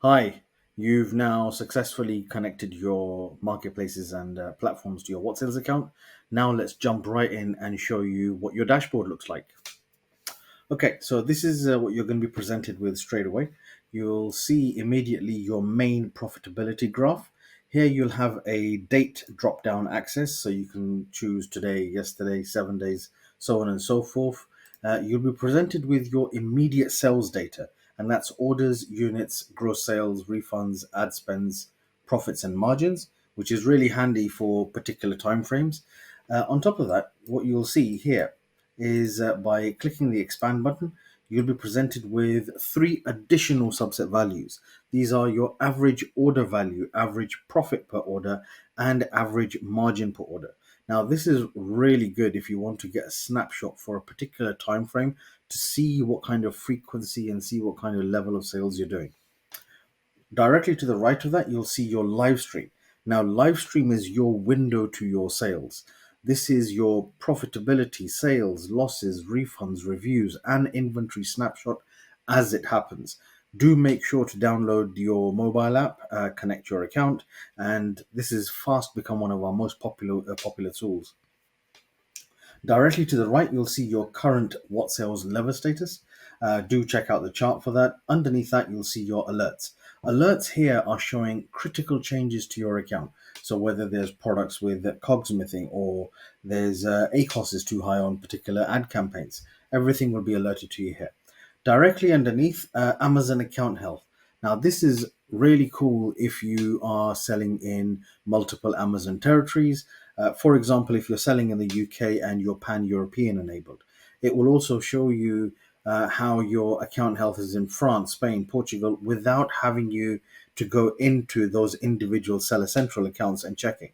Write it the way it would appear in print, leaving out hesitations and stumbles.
Hi, you've now successfully connected your marketplaces and platforms to your Whatsales account. Now let's jump right in and show you what your dashboard looks like. Okay, so this is what you're going to be presented with straight away. You'll see immediately your main profitability graph. Here you'll have a date drop down access, so you can choose today, yesterday, 7 days, so on and so forth. You'll be presented with your immediate sales data, and that's orders, units, gross sales, refunds, ad spends, profits, and margins, which is really handy for particular timeframes. On top of that, what you'll see here is by clicking the expand button, you'll be presented with three additional subset values. These are your average order value, average profit per order, and average margin per order. Now, this is really good if you want to get a snapshot for a particular time frame to see what kind of frequency and see what kind of level of sales you're doing. Directly to the right of that, you'll see your live stream. Now, live stream is your window to your sales. This is your profitability, sales, losses, refunds, reviews, and inventory snapshot as it happens. Do make sure to download your mobile app, connect your account, and this has fast become one of our most popular tools. Directly to the right, you'll see your current What Sales lever status. Do check out the chart for that. Underneath that, you'll see your alerts. Alerts here are showing critical changes to your account. So whether there's products with cogs missing or there's ACOS is too high on particular ad campaigns, everything will be alerted to you here. Directly underneath, Amazon account health. Now, this is really cool if you are selling in multiple Amazon territories. For example, if you're selling in the UK and you're pan-European enabled, it will also show you how your account health is in France, Spain, Portugal, without having you to go into those individual Seller Central accounts and checking.